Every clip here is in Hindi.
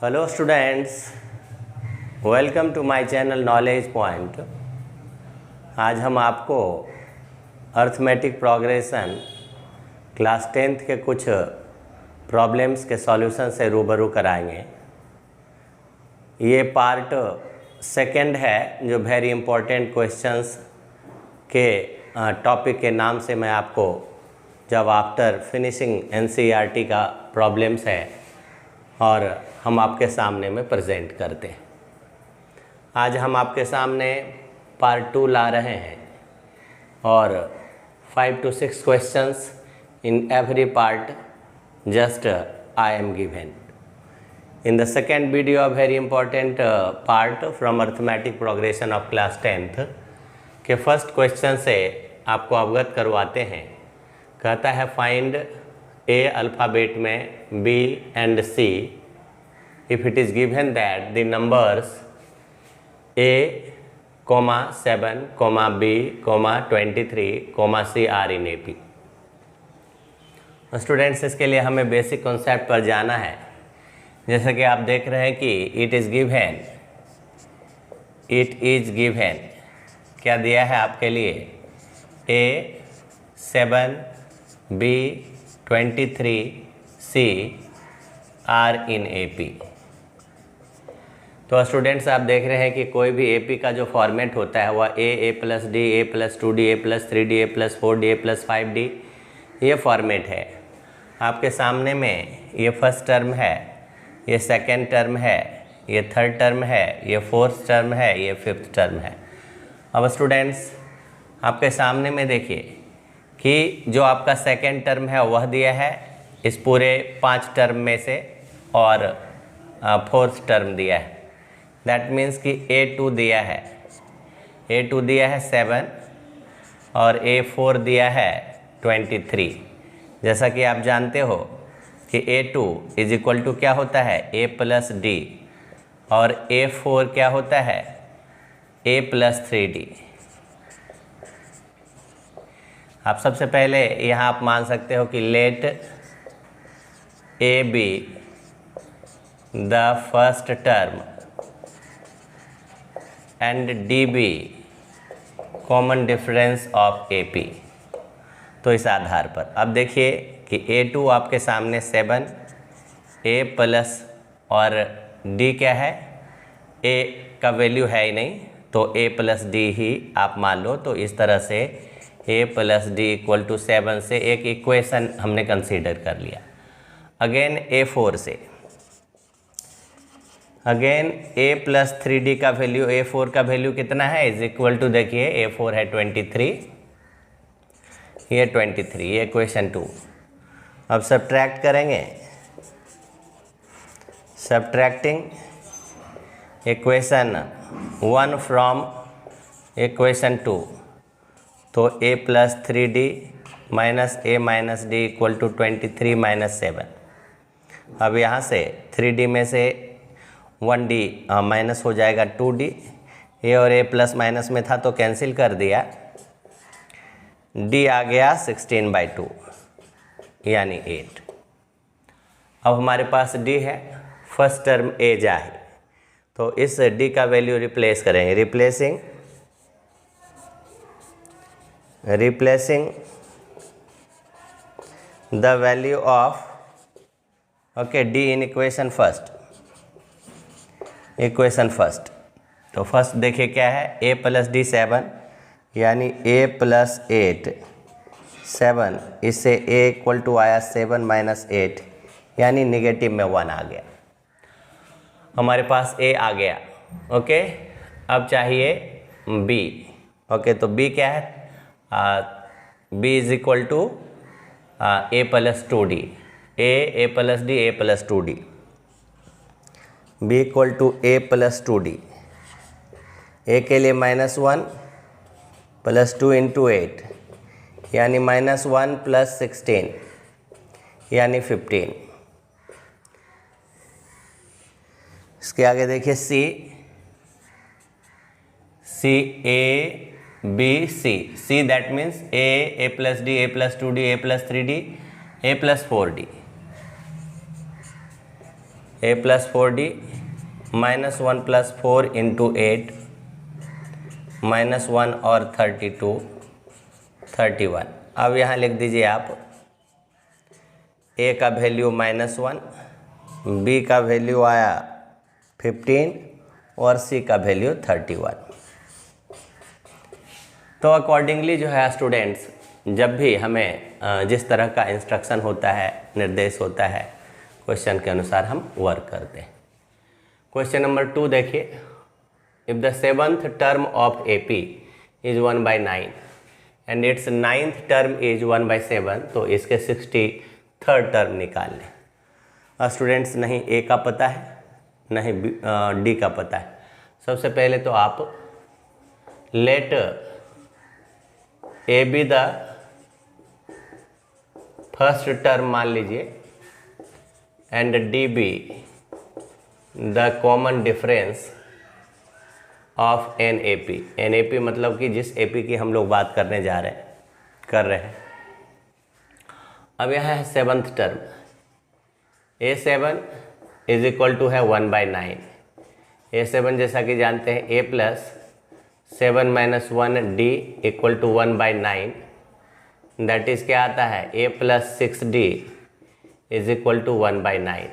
Hello students, welcome to my channel knowledge point. आज हम आपको अर्थमेटिक प्रोग्रेशन क्लास 10th के कुछ प्रॉब्लम्स के सॉल्यूशन से रूबरू कराएंगे। ये पार्ट सेकंड है जो वेरी इंपॉर्टेंट क्वेश्चंस के टॉपिक के नाम से मैं आपको जब आफ्टर फिनिशिंग एनसीईआरटी का प्रॉब्लम्स है और हम आपके सामने में प्रेजेंट करते हैं। आज हम आपके सामने पार्ट 2 ला रहे हैं और 5 to 6 questions in every part just I am given. In the second video, a very important part from arithmetic progression of class 10th के फर्स्ट क्वेश्चन से आपको अवगत करवाते हैं। कहता है फाइंड ए अल्फ़ाबेट में B and C if it is given that the numbers a, 7, b, 23, c are in AP। Students, इसके लिए हमें बेसिक कॉन्सेप्ट पर जाना है। जैसे कि आप देख रहे हैं कि इट इज़ गिवन क्या दिया है आपके लिए, a, 7, b, 23, c are in AP। तो स्टूडेंट्स, आप देख रहे हैं कि कोई भी AP का जो फॉर्मेट होता है वह ए प्लस डी, ए प्लस 2D, ए प्लस 3D, ए प्लस 4D, ए प्लस 5D ये फॉर्मेट है। आपके सामने में ये फर्स्ट टर्म है, ये सेकेंड टर्म है, ये थर्ड टर्म है, ये फोर्थ टर्म है, ये फिफ्थ टर्म है। अब स्टूडेंट्स, आपके सामने में देखिए कि जो आपका सेकेंड टर्म है वह दिया है इस पूरे 5 टर्म में से, और फोर्थ टर्म दिया है। दैट मीन्स कि A2 दिया है, A2 दिया है 7 और A4 दिया है 23। जैसा कि आप जानते हो कि A2 इज इक्वल टू क्या होता है, A प्लस डी, और A4 क्या होता है, A प्लस 3D। आप सबसे पहले यहाँ आप मान सकते हो कि late A be the first term and D be common difference of AP। तो इस आधार पर अब देखिए कि A2 आपके सामने 7, A प्लस और D क्या है, A का वैल्यू है ही नहीं तो A प्लस D ही आप मान लो। तो इस तरह से A plus D equal to 7 से एक इक्वेशन हमने कंसीडर कर लिया। अगेन A4 से, अगेन A प्लस 3D का वैल्यू, A4 का वैल्यू कितना है, इज इक्वल टू, देखिए A4 है 23, ये 23, ये इक्वेशन 2। अब सब्ट्रैक्ट करेंगे, सब्ट्रैक्टिंग इक्वेशन 1 फ्रॉम इक्वेशन 2, तो A plus 3D minus A minus D equal to 23 minus 7। अब यहाँ से 3D में से 1D माइनस हो जाएगा 2D, A और A प्लस माइनस में था तो कैंसिल कर दिया, D आ गया 16/2 यानी 8। अब हमारे पास D है, फर्स्ट टर्म A जाए तो इस D का वैल्यू रिप्लेस करेंगे, replacing the value of D in equation first. तो फर्स्ट देखिए क्या है, A प्लस डी 7 यानी A प्लस 8, 7 इससे A इक्वल टू आया 7 माइनस 8 यानी निगेटिव में 1 आ गया। हमारे पास A आ गया। ओके, अब चाहिए B। ओके, तो B क्या है, B is equal to A plus 2D, A plus D, A plus 2D, B equal to A plus 2D। A के लिए -1 प्लस 2 इंटू 8 यानी -1 प्लस 16 यानी 15। इसके आगे देखिए C that means A plus D, A plus 2D, A plus 3D, A plus 4D। A plus 4d -1 + 4 × 8 -1 और 32 31। अब यहाँ लिख दीजिए आप ए का वैल्यू -1, बी का वैल्यू आया 15 और सी का वैल्यू 31। तो अकॉर्डिंगली जो है स्टूडेंट्स, जब भी हमें जिस तरह का इंस्ट्रक्शन होता है, निर्देश होता है, क्वेश्चन के अनुसार हम वर्क करते हैं। क्वेश्चन नंबर 2 देखिए, if the 7th term of AP is 1/9 and it's 9th term is 1/7, तो इसके 63rd टर्म निकाल लें। स्टूडेंट्स नहीं ए का पता है, नहीं डी का पता है। सबसे पहले तो आप let A be the first term मान लीजिए and D be the common difference of an A P मतलब कि जिस ए पी की हम लोग बात कर रहे हैं। अब यहाँ है 7th term, A7 is equal to है 1/9। A7 जैसा कि जानते हैं A + 7 - 1 D equal to 1/9, that is क्या आता है A + 6D is equal to 1/9।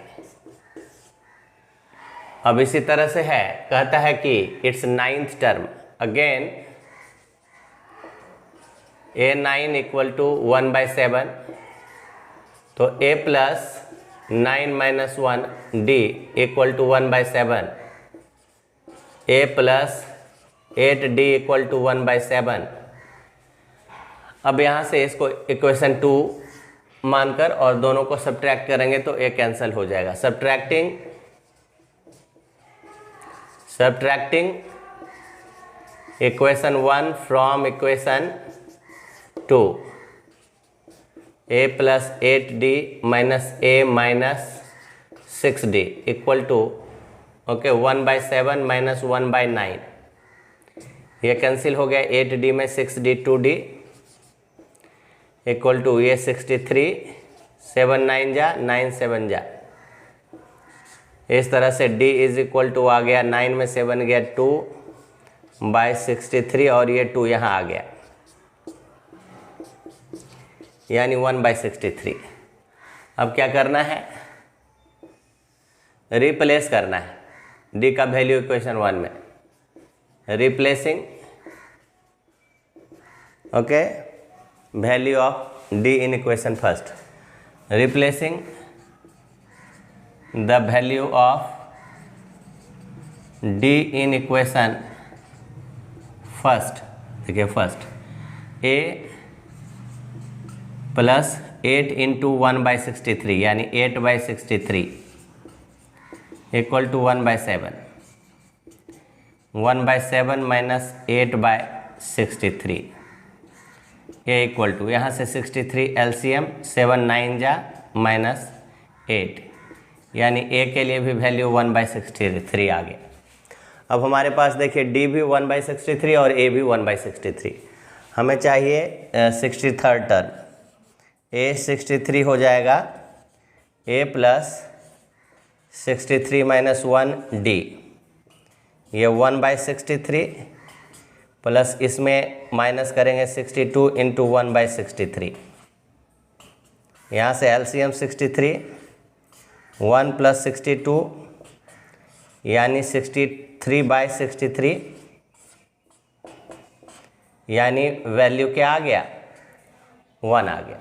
अब इसी तरह से है, कहता है कि it's 9th term, again A9 equal to 1/7, तो A + 9 - 1 D equal to 1/7, A + 8D equal to 1/7। अब यहाँ से इसको इक्वेशन 2 मानकर और दोनों को सब्ट्रैक्ट करेंगे तो A कैंसिल हो जाएगा। Subtracting equation 1 from equation 2, A + 8D - A - 6D equal to 1/7 - 1/9, ये कैंसिल हो गया। 8D में 6D 2D इक्वल टू ये 63, 7 9 जा 9 7 जा। इस तरह से D इज इक्वल टू आ गया 9 में 7 गया 2/63 और ये 2 यहाँ आ गया, यानी 1/63। अब क्या करना है, रिप्लेस करना है D का वैल्यू इक्वेशन 1 में, replacing value of D in equation first, replacing the value of D in equation first. देखिए फर्स्ट A + 8 × 1/63 यानी 8/63 इक्वल टू 1/7, 1/7 - 8/63 ये इक्वल टू, यहाँ से 63 LCM 7 9 जा -8, यानी A के लिए भी वैल्यू 1/63 आ गया। अब हमारे पास देखिए D भी 1/63 और A भी 1/63, हमें चाहिए 63rd टर्म। A 63 हो जाएगा A + 63 - 1 D, ये 1/63 प्लस इसमें माइनस करेंगे 62 × 1/63, यहाँ से LCM 63, 1 + 62 यानी 63/63, यानी वैल्यू क्या आ गया 1 आ गया।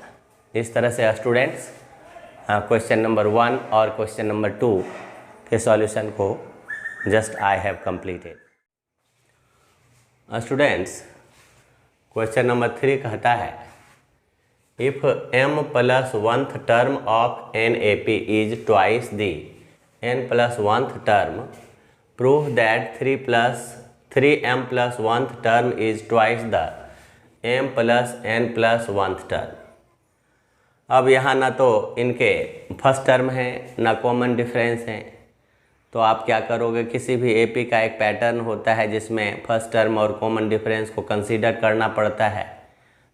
इस तरह से स्टूडेंट्स क्वेश्चन नंबर 1 और क्वेश्चन नंबर 2 के सॉल्यूशन को just I have completed. Students question number 3 कहता है if m + 1th term of NAP is twice the n + 1th term, prove that 3m + 1th term is twice the m + n + 1th term. अब यहाँ ना तो इनके फर्स्ट टर्म है ना कॉमन डिफरेंस है, तो आप क्या करोगे, किसी भी एपी का एक पैटर्न होता है जिसमें फर्स्ट टर्म और कॉमन डिफरेंस को कंसीडर करना पड़ता है।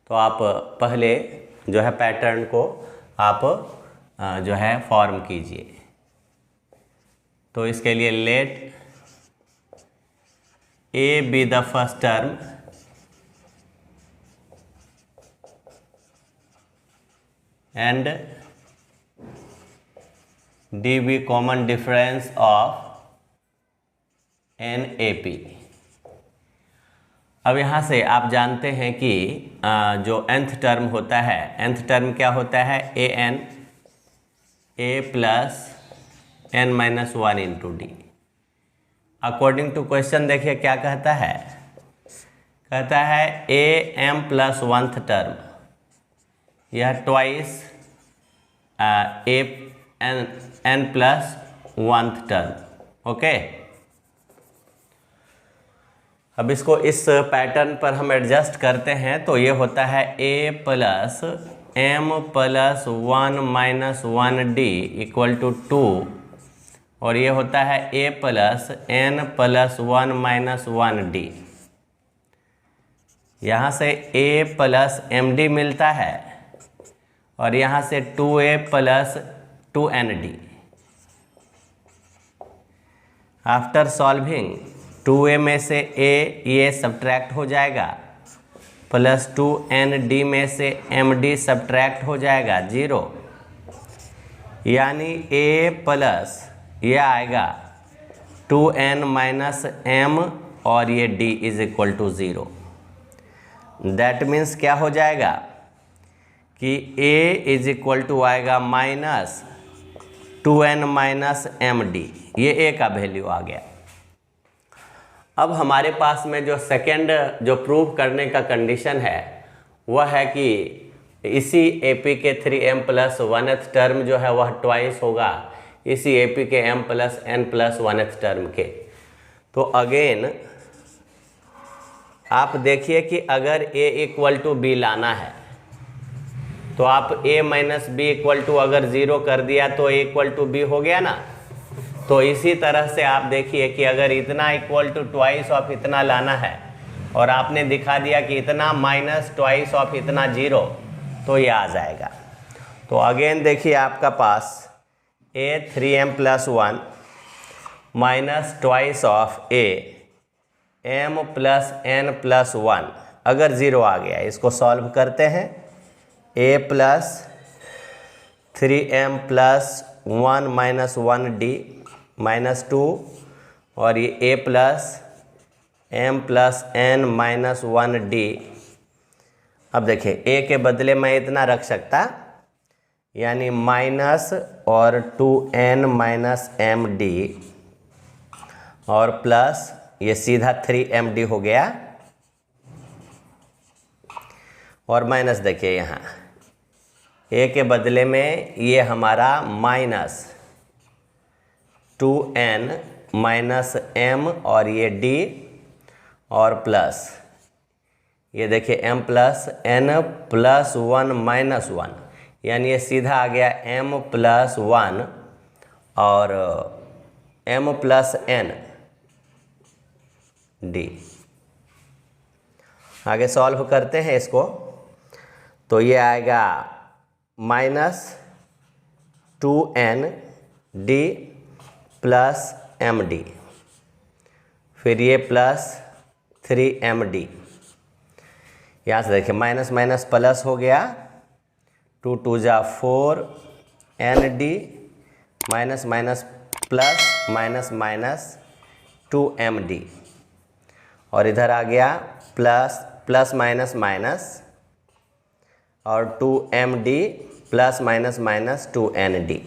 तो आप पहले जो है पैटर्न को आप जो है फॉर्म कीजिए। तो इसके लिए late A be the first term and D be common difference of NAP। अब यहाँ से आप जानते हैं कि जो nth टर्म होता है, nth टर्म क्या होता है, A plus n minus 1 into D. According to question देखिए क्या कहता है, कहता है AM प्लस 1th टर्म, यह twice n plus 1th term. Okay, अब इसको इस पैटर्न पर हम एडजस्ट करते हैं तो ये होता है A plus M plus 1 minus 1D equal to 2, और ये होता है A plus N plus 1 minus 1D। यहाँ से A प्लस MD मिलता है और यहाँ से 2A plus 2ND। After solving 2A में से A ये सब्ट्रैक्ट हो जाएगा, प्लस 2ND में से MD सब्ट्रैक्ट हो जाएगा 0, यानी A प्लस ये आएगा 2N माइनस M और ये D is equal to 0। That means क्या हो जाएगा कि A इज इक्वल टू आएगा माइनस 2N माइनस MD, ये A का वैल्यू आ गया। अब हमारे पास में जो सेकेंड जो प्रूव करने का कंडीशन है वह है कि इसी AP के 3M प्लस 1th टर्म जो है वह ट्वाइस होगा इसी AP के M plus N plus 1th term के। तो अगेन आप देखिए कि अगर A इक्वल टू B लाना है तो आप A minus B equal to अगर 0 कर दिया तो A इक्वल टू B हो गया ना। तो इसी तरह से आप देखिए कि अगर इतना इक्वल टू ट्वाइस ऑफ इतना लाना है और आपने दिखा दिया कि इतना माइनस ट्वाइस ऑफ इतना 0, तो ये आ जाएगा। तो अगेन देखिए आपका पास A 3M plus 1 minus twice of A M plus N plus 1 अगर 0 आ गया, इसको सॉल्व करते हैं। A plus 3M plus 1 minus 1D minus 2 और ये A plus M plus N minus 1D। अब देखिए A के बदले मैं इतना रख सकता, यानी माइनस और 2N माइनस MD और प्लस ये सीधा 3MD हो गया, और माइनस देखिए यहाँ A के बदले में ये हमारा माइनस 2N माइनस M और ये D और प्लस ये देखिए M plus N plus 1 minus 1, यानी ये सीधा आ गया M प्लस 1 और M प्लस N D। आगे सॉल्व करते हैं इसको, तो ये आएगा minus 2N D plus MD, फिर ये प्लस 3MD। यहाँ से देखिए माइनस माइनस प्लस हो गया, 2 2 जा 4 ND minus minus plus minus minus 2MD, और इधर आ गया प्लस प्लस माइनस माइनस और 2MD plus minus minus 2ND।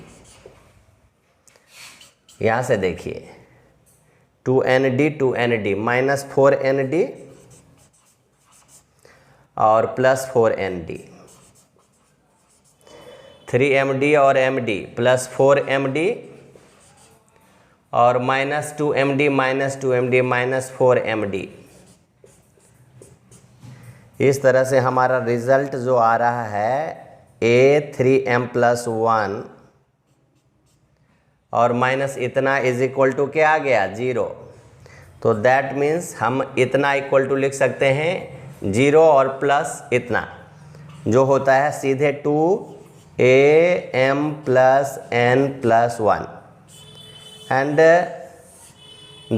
यहाँ से देखिए 2ND माइनस 4ND और प्लस 4ND, 3MD और MD प्लस 4MD और minus 2MD minus 2MD minus 4MD। इस तरह से हमारा रिजल्ट जो आ रहा है A 3M प्लस 1 और माइनस इतना इज इक्वल टू क्या आ गया 0। तो दैट मीन्स हम इतना इक्वल टू लिख सकते हैं 0 और प्लस इतना, जो होता है सीधे 2AM plus N plus 1। And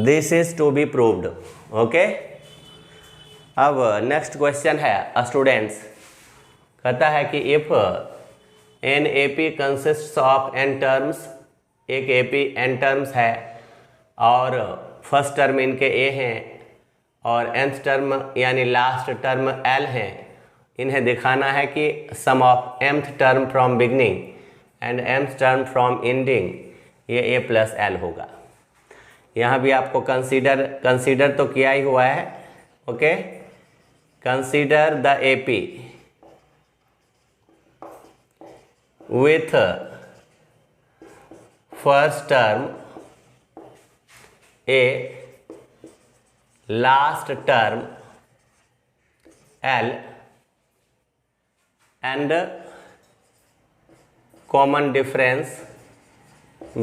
this is to be proved. Okay, अब नेक्स्ट क्वेश्चन है स्टूडेंट्स, कहता है कि if an A P consists of N terms, एक ए पी एन टर्म्स है और फर्स्ट टर्म इनके ए हैं और nth टर्म यानी लास्ट टर्म एल हैं, इन्हें दिखाना है कि sum of mth term from beginning and mth term from ending ये ए प्लस एल होगा। यहाँ भी आपको कंसीडर तो किया ही हुआ है। Okay, consider the A P with first term A, last term L and common difference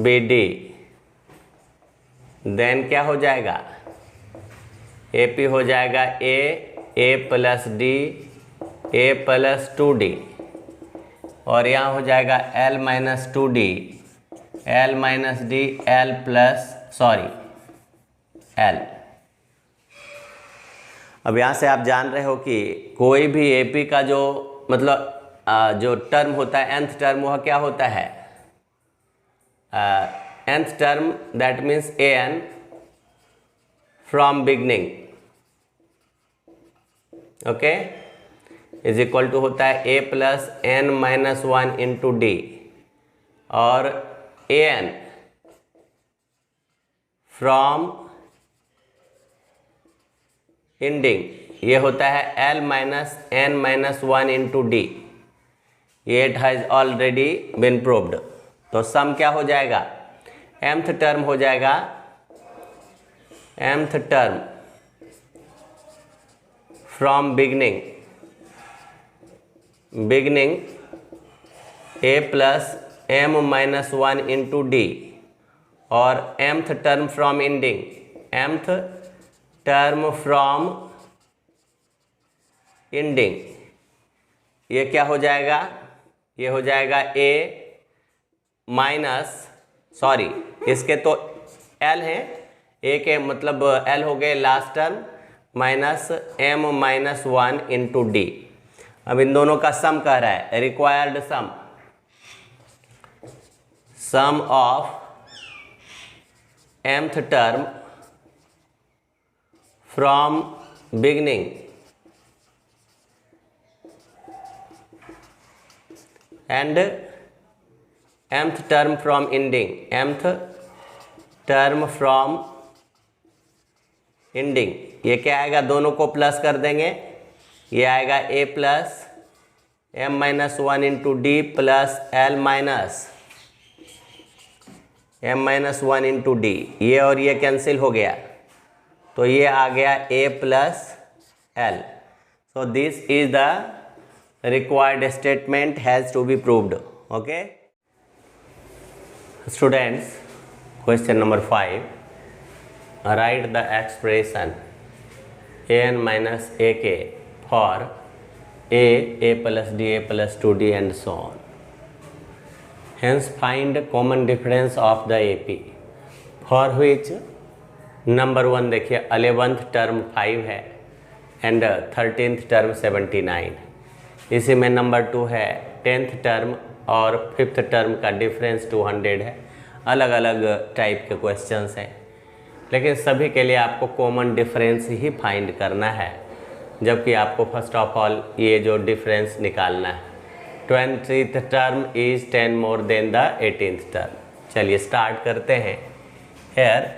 BD, then क्या हो जाएगा, AP हो जाएगा A plus D A plus 2D और यहाँ हो जाएगा L minus 2D L minus D L plus L। अब यहाँ से आप जान रहे हो कि कोई भी AP का जो मतलब जो टर्म होता है nth टर्म, वह क्या होता है, nth term that means an from beginning. Okay, is equal to होता है a plus n minus 1 into d और an फ्रॉम एंडिंग ये होता है l minus n minus 1 into d. ये it has already been proved. तो सम क्या हो जाएगा, mth टर्म हो जाएगा, mth term from beginning a plus m minus 1 into d और mth term from ending mth term from ending ये क्या हो जाएगा, ये हो जाएगा a माइनस इसके तो l है, a के मतलब l हो गए last term minus m minus 1 into D. अब इन दोनों का सम कह रहा है, required sum of mth term from beginning and mth term from ending, mth term from ending ये क्या आएगा, दोनों को प्लस कर देंगे, ये आएगा a plus m minus 1 into D plus l minus m minus 1 into d, ये और ये कैंसिल हो गया तो ये आ गया a plus l। So this is the required statement has to be proved. Okay students, question number 5, write the expression an minus ak for a plus d a plus 2d and so on. Hence find common difference of the AP for which number 1 देखिए 11th टर्म 5 है एंड 13th टर्म 79। इसी में नंबर 2 है 10th टर्म और 5th टर्म का डिफरेंस 200 है। अलग अलग टाइप के क्वेश्चंस हैं, लेकिन सभी के लिए आपको कॉमन डिफरेंस ही फाइंड करना है, जबकि आपको फर्स्ट ऑफ ऑल ये जो डिफरेंस निकालना है। 20th term is 10 more than the 18th term. चलिए स्टार्ट करते हैं। हेयर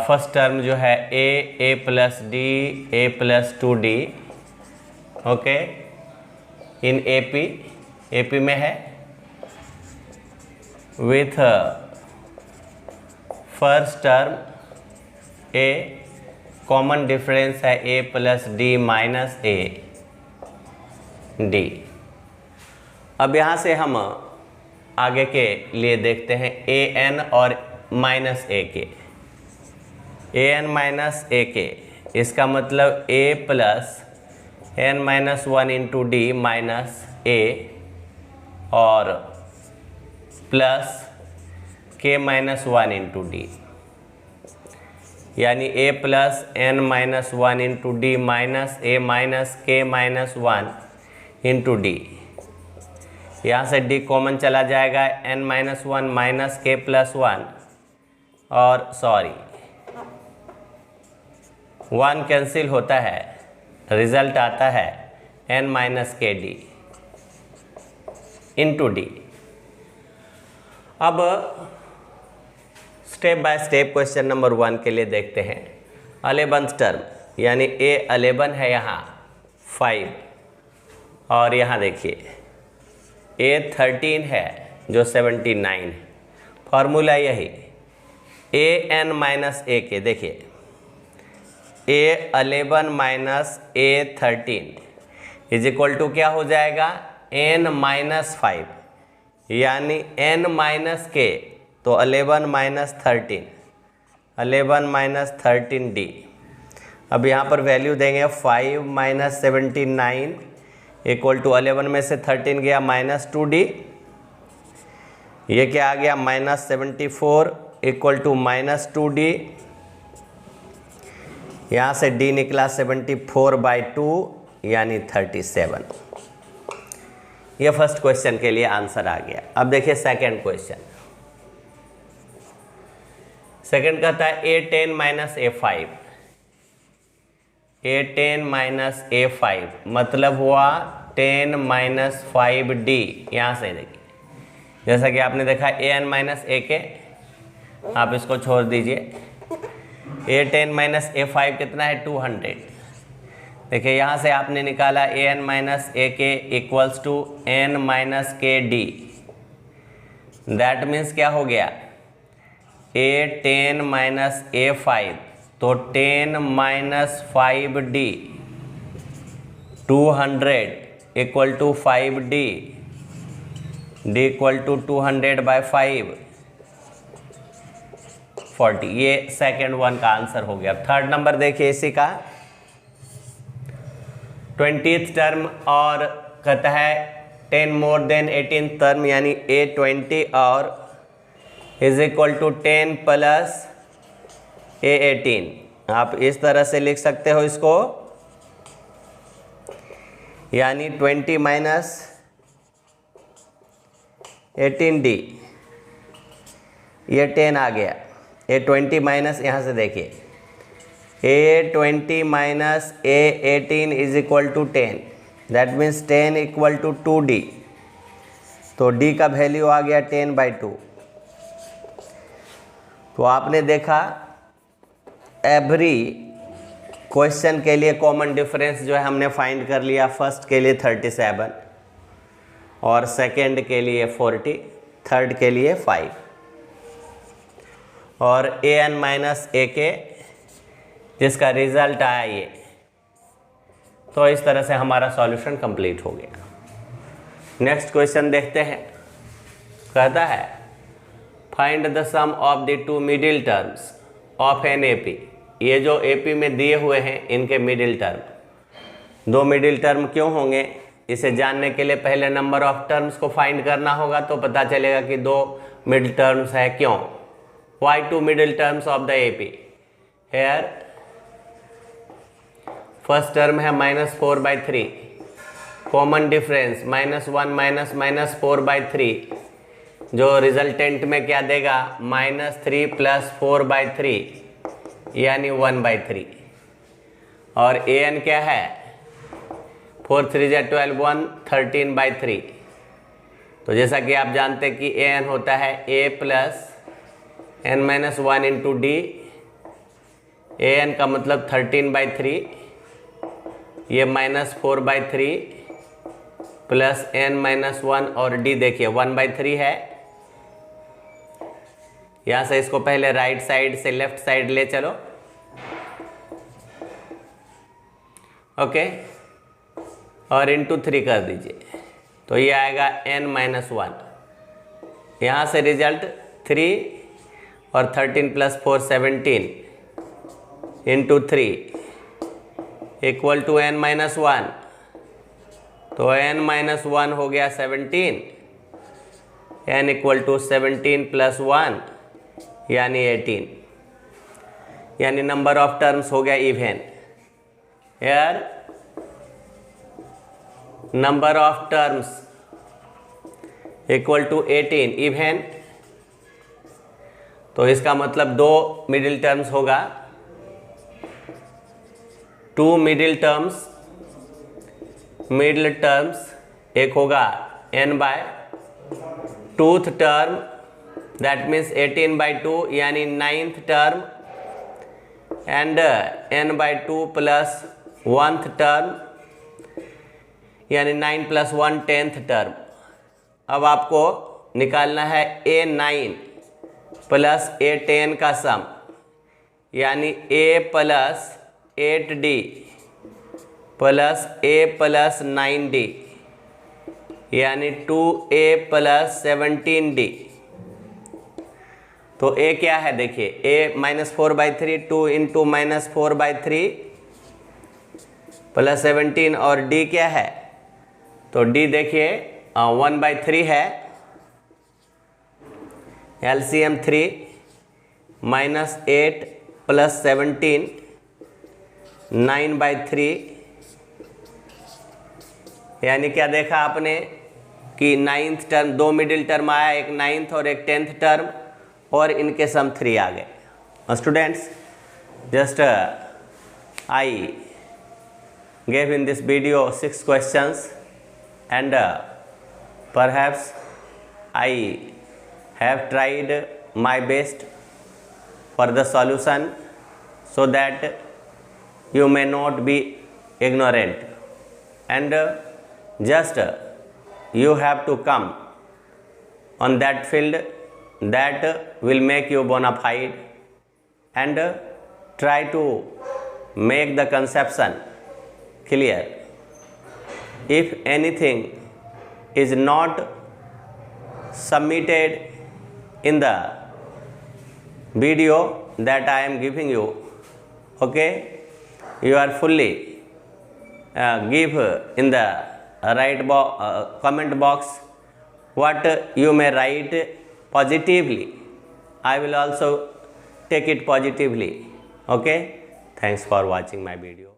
फर्स्ट टर्म जो है a plus D a plus 2d, okay, in AP में है with first term a, common difference है a plus D minus a D. अब यहाँ से हम आगे के लिए देखते हैं an और माइनस a के। an माइनस a के, इसका मतलब a plus n minus 1 into D minus a और plus k minus 1 into D, यानी a plus n minus 1 into D minus a minus k minus 1 into D. यहाँ से d कॉमन चला जाएगा, n minus 1 minus k plus 1 और सॉरी 1 कैंसिल होता है, रिजल्ट आता है n minus K D into D. अब step by step question number 1 के लिए देखते हैं। 11th टर्म यानी a 11 है, यहाँ 5 और यहाँ देखिए a 13 है जो 79 है। फॉर्मूला यही a n माइनस a के, देखिए a 11 minus a 13 is equal to क्या हो जाएगा, n माइनस 5, यानी n माइनस k, तो 11 माइनस 13, 11 माइनस 13d। अब यहाँ पर वैल्यू देंगे 5 माइनस 79 इक्वल टू 11 में से 13 गया माइनस 2d, ये क्या आ गया minus 74 equal to minus 2d, यहाँ से d निकला 74/2 यानी 37। ये फर्स्ट क्वेश्चन के लिए आंसर आ गया। अब देखिए सेकंड क्वेश्चन। सेकंड कहता है a10 minus a5, a10 minus a5 मतलब हुआ 10 माइनस 5d। यहाँ से देखिए जैसा कि आपने देखा an माइनस a के, आप इसको छोड़ दीजिए, a10 माइनस a5 कितना है 200। देखिए यहाँ से आपने निकाला an minus a K equals to n minus K D. That means क्या हो गया, a10 माइनस a5 तो 10 minus 5d 200 equal to 5d, d equal to 200/5 40। ये सेकेंड वन का आंसर हो गया। थर्ड नंबर देखिए इसी का 20th टर्म और कहता है 10 मोर देन 18th टर्म यानी a20 और is equal to 10 plus a18। आप इस तरह से लिख सकते हो इसको, यानी 20 माइनस 18d, ये 10 आ गया, a20 माइनस यहाँ से देखिए a20 minus a18 is equal to 10, that means 10 equal to 2d, तो d का वैल्यू आ गया 10/2। तो आपने देखा एवरी क्वेश्चन के लिए कॉमन डिफरेंस जो है हमने फाइंड कर लिया। फर्स्ट के लिए 37 और सेकंड के लिए 40, थर्ड के लिए 5 और an माइनस a के जिसका रिजल्ट आया ये। तो इस तरह से हमारा सॉल्यूशन कंप्लीट हो गया। नेक्स्ट क्वेश्चन देखते हैं। कहता है find the sum of the two middle terms of an AP. ये जो एपी में दिए हुए हैं इनके मिडिल टर्म, दो मिडिल टर्म क्यों होंगे, इसे जानने के लिए पहले नंबर ऑफ टर्म्स को फाइंड करना होगा, तो पता चलेगा कि दो मिडिल टर्म्स है क्यों। Why two middle terms of the AP, here first term है -4/3, कॉमन डिफरेंस -1 माइनस 4/3, जो रिजल्टेंट में क्या देगा -3 + 4/3 यानी 1/3। और an क्या है 4 3 = 12, 1 13/3। तो जैसा कि आप जानते हैं कि an होता है a + n-1 into D, an का मतलब 13/3, ये -4/3 प्लस n-1 और d देखिए 1/3 है। यहाँ से इसको पहले राइट साइड से लेफ्ट साइड ले चलो, ओके, और इंटू 3 कर दीजिए, तो ये आएगा n-1। यहाँ से रिजल्ट 3 और 13 + 4 17 इंटू 3 इक्वल टू n-1, तो n-1 हो गया 17 n इक्वल टू 17 प्लस 1 यानी 18, यानी नंबर ऑफ टर्म्स हो गया even. Here number of terms equal to 18 even, तो इसका मतलब 2 मिडिल टर्म्स होगा, 2 मिडिल टर्म्स, एक होगा n by 2th term, that means 18 by 2 यानी 9th term, and n by 2 plus 1th term यानी 9 प्लस 1 10th टर्म। अब आपको निकालना है A9 प्लस A10 का सम, यानी A plus 8D plus A plus 9D यानी 2A प्लस 17D। तो A क्या है देखिए, A -4/3, 2 इंटू -4/3 प्लस 17, और D क्या है, तो D देखिए 1/3 है, LCM 3 -8 प्लस 17 9/3, यानी क्या देखा आपने कि 9th टर्म, 2 मिडिल टर्म आया, एक 9th और एक 10th टर्म, और इनके सम 3 आ गए। Students, just I gave in this video 6 questions, and perhaps I have tried my best for the solution, so that you may not be ignorant, and just you have to come on that field that will make you bona fide, and try to make the conception clear. If anything is not submitted in the video that I am giving you, okay, you are fully give in the right comment box what you may write positively. I will also take it positively. Okay, thanks for watching my video.